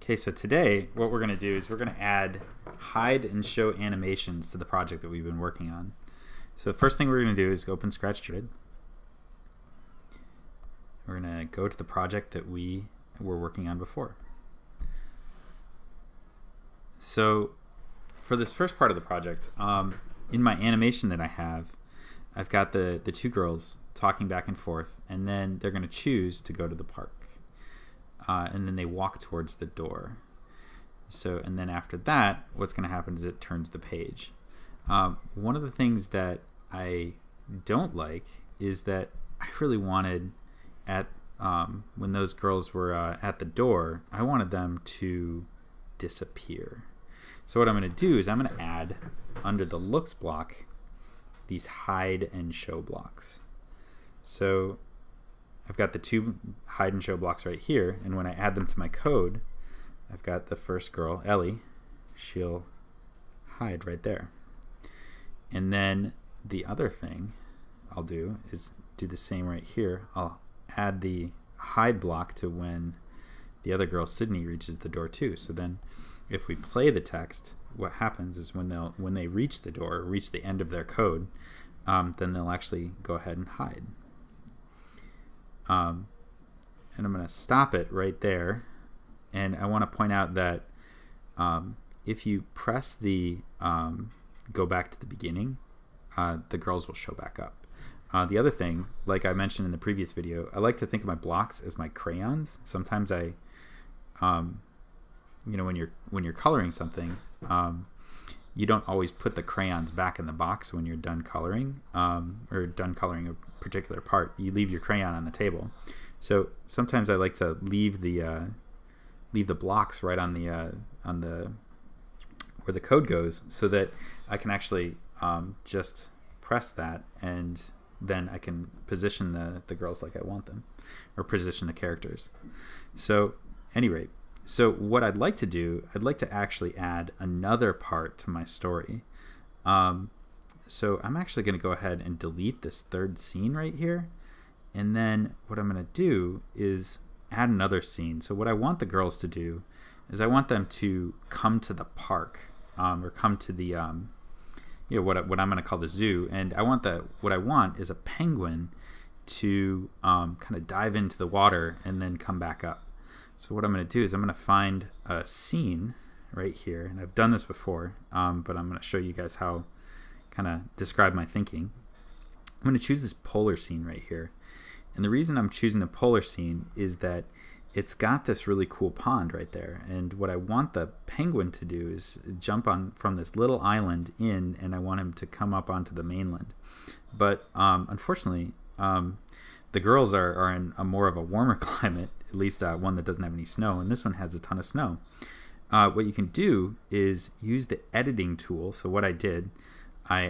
Okay, so today what we're going to do is we're going to add hide and show animations to the project that we've been working on. So the first thing we're going to do is open Scratch Grid. We're going to go to the project that we were working on before. So for this first part of the project, in my animation that I have, I've got the two girls talking back and forth, and then they're going to choose to go to the park. And then they walk towards the door. So, and then after that, what's going to happen is it turns the page. One of the things that I don't like is that I really wanted at when those girls were at the door, I wanted them to disappear. So what I'm going to do is I'm going to add under the looks block these hide and show blocks. So I've got the two hide and show blocks right here, and when I add them to my code, I've got the first girl, Ellie. She'll hide right there. And then the other thing I'll do is do the same right here. I'll add the hide block to when the other girl, Sydney, reaches the door too. So then if we play the text, what happens is when they reach the door, reach the end of their code, then they'll actually go ahead and hide. And I'm going to stop it right there. And I want to point out that if you press the go back to the beginning, the girls will show back up. The other thing, like I mentioned in the previous video, I like to think of my blocks as my crayons. Sometimes I, when you're coloring something, you don't always put the crayons back in the box when you're done coloring, or done coloring a particular part. You leave your crayon on the table. So sometimes I like to leave the blocks right on the where the code goes, so that I can actually just press that, and then I can position the girls like I want them, or position the characters. So at any rate, so what I'd like to do, I'd like to actually add another part to my story. So I'm actually going to go ahead and delete this third scene right here. And then what I'm going to do is add another scene. So what I want the girls to do is I want them to come to the park, or come to the, what I'm going to call the zoo. And what I want is a penguin to kind of dive into the water and then come back up. So what I'm going to do is I'm going to find a scene right here, and I've done this before, but I'm going to show you guys how kind of describe my thinking. I'm going to choose this polar scene right here, and the reason I'm choosing the polar scene is that it's got this really cool pond right there, and what I want the penguin to do is jump on from this little island in, and I want him to come up onto the mainland. But unfortunately, the girls are in a more of a warmer climate, at least one that doesn't have any snow, and this one has a ton of snow. What you can do is use the editing tool. So what I did, I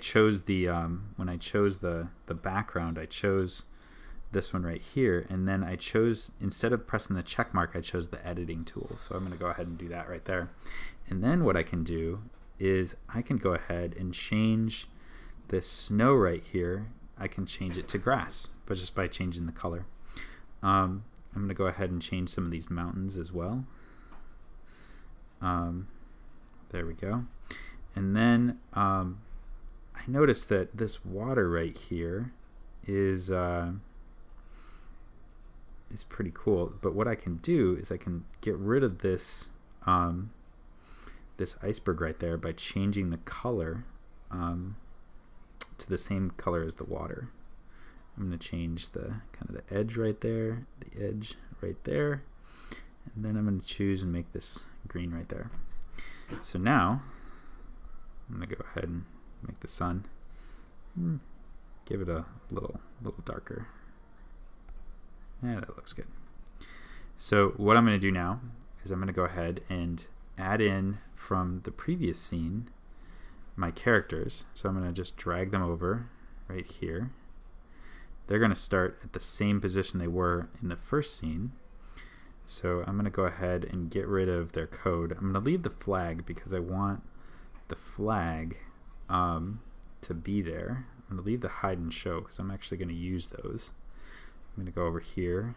chose the when I chose the background, I chose this one right here, and then I chose, instead of pressing the check mark, I chose the editing tool. So I'm going to go ahead and do that right there. And then what I can do is I can go ahead and change this snow right here. I can change it to grass, but just by changing the color. I'm going to go ahead and change some of these mountains as well. There we go. And then I noticed that this water right here is pretty cool. But what I can do is I can get rid of this this iceberg right there by changing the color to the same color as the water. I'm going to change the kind of the edge right there, the edge right there, and then I'm going to choose and make this green right there. So now I'm going to go ahead and make the sun, give it a little darker. Yeah, that looks good. So what I'm going to do now is I'm going to go ahead and add in from the previous scene my characters. So I'm going to just drag them over right here. They're going to start at the same position they were in the first scene. So I'm going to go ahead and get rid of their code. I'm going to leave the flag because I want the flag to be there. I'm going to leave the hide and show because I'm actually going to use those. I'm going to go over here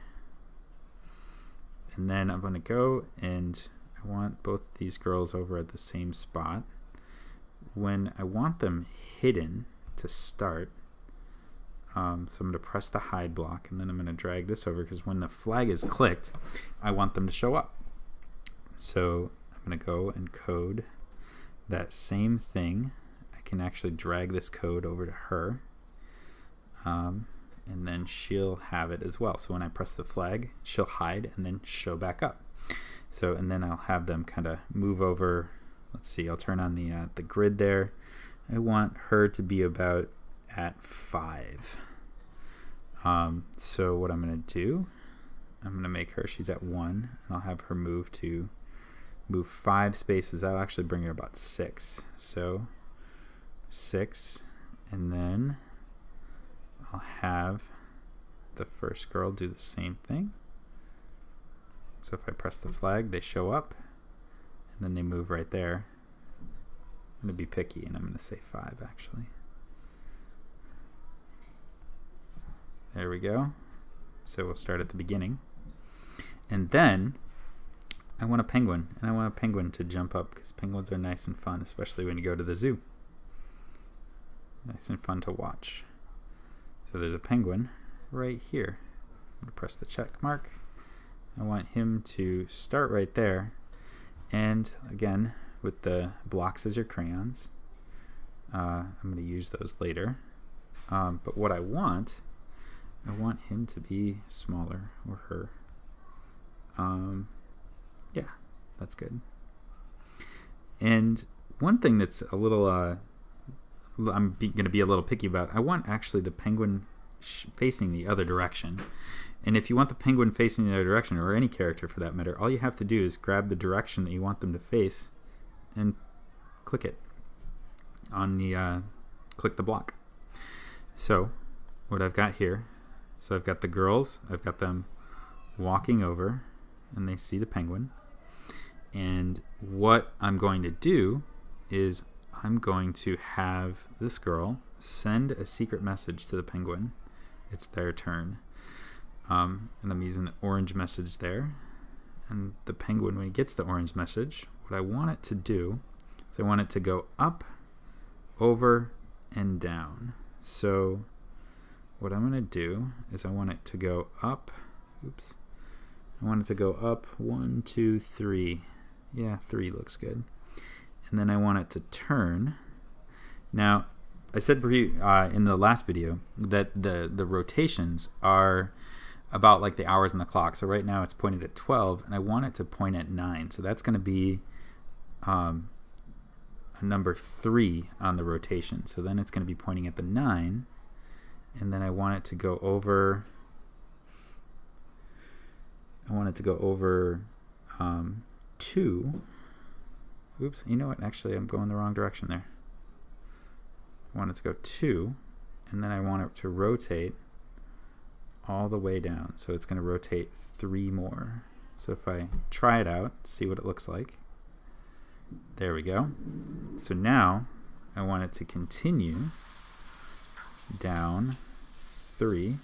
And then I'm going to go and I want both these girls over at the same spot. When I want them hidden to start, so I'm going to press the hide block, and then I'm going to drag this over, because when the flag is clicked, I want them to show up. So I'm going to go and code that same thing. I can actually drag this code over to her, and then she'll have it as well. So when I press the flag, she'll hide and then show back up. So, and then I'll have them kind of move over. Let's see, I'll turn on the grid there. I want her to be about at 5. So what I'm going to do, I'm going to make her, she's at 1, and I'll have her move 5 spaces. That'll actually bring her about 6. So 6, and then I'll have the first girl do the same thing. So if I press the flag, they show up, and then they move right there. I'm going to be picky, and I'm going to say 5 actually. There we go. So we'll start at the beginning. And then I want a penguin, and I want a penguin to jump up, because penguins are nice and fun, especially when you go to the zoo. Nice and fun to watch. So there's a penguin right here. I'm going to press the check mark. I want him to start right there. And again, with the blocks as your crayons, I'm going to use those later. But what I want him to be smaller, or her. Yeah, that's good. And one thing that's a little, I'm going to be a little picky about, I want actually the penguin facing the other direction. And if you want the penguin facing the other direction, or any character for that matter, all you have to do is grab the direction that you want them to face and click it on the, click the block. So what I've got here, so I've got the girls, I've got them walking over, and they see the penguin. And what I'm going to do is I'm going to have this girl send a secret message to the penguin. It's their turn. And I'm using the orange message there. And the penguin, when he gets the orange message, what I want it to do is I want it to go up, over, and down. So what I'm going to do is I want it to go up. Oops. I want it to go up 1, 2, 3. Yeah, 3 looks good. And then I want it to turn. Now, I said in the last video that the rotations are about like the hours on the clock. So right now it's pointed at 12, and I want it to point at 9. So that's going to be a number 3 on the rotation. So then it's going to be pointing at the 9. And then I want it to go over. I want it to go over 2. Oops, you know what? Actually, I'm going the wrong direction there. I want it to go 2, and then I want it to rotate all the way down. So it's going to rotate 3 more. So if I try it out, see what it looks like. There we go. So now I want it to continue down 3.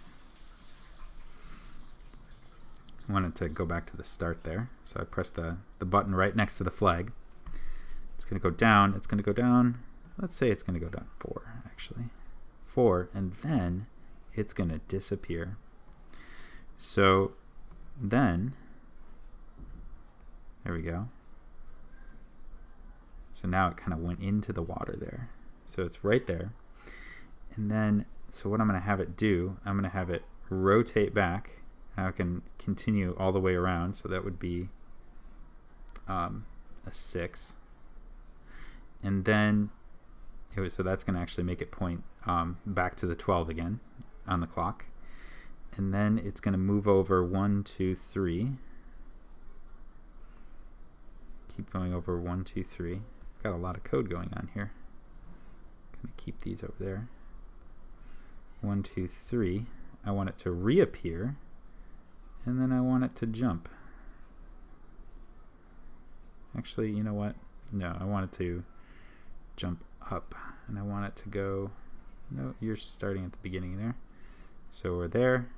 I want it to go back to the start there. So I press the button right next to the flag. It's going to go down. It's going to go down. Let's say it's going to go down 4, actually. 4, and then it's going to disappear. So then, there we go. So now it kind of went into the water there. So it's right there. And then, so what I'm going to have it do, I'm going to have it rotate back. Now I can continue all the way around. So that would be a 6. And then, so that's going to actually make it point back to the 12 again on the clock. And then it's going to move over 1, 2, 3. Keep going over 1, 2, 3. I've got a lot of code going on here. Going to keep these over there. 1, 2, 3. I want it to reappear, and then I want it to jump. Actually, you know what? No, I want it to jump up, and I want it to go. No, you're starting at the beginning there. So we're there,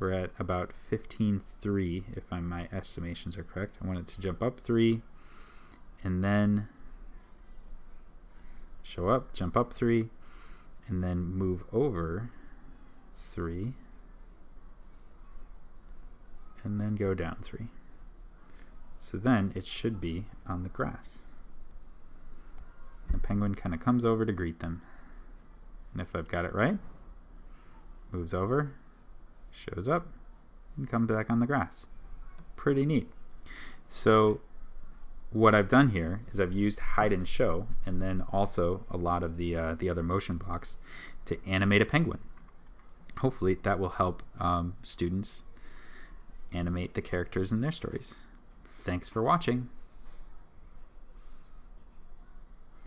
we're at about 15.3 if my estimations are correct. I want it to jump up 3 and then show up, jump up 3, and then move over 3 and then go down 3. So then it should be on the grass. The penguin kind of comes over to greet them. And if I've got it right, moves over, shows up, and comes back on the grass. Pretty neat. So what I've done here is I've used hide and show, and then also a lot of the other motion blocks to animate a penguin. Hopefully that will help students animate the characters in their stories. Thanks for watching.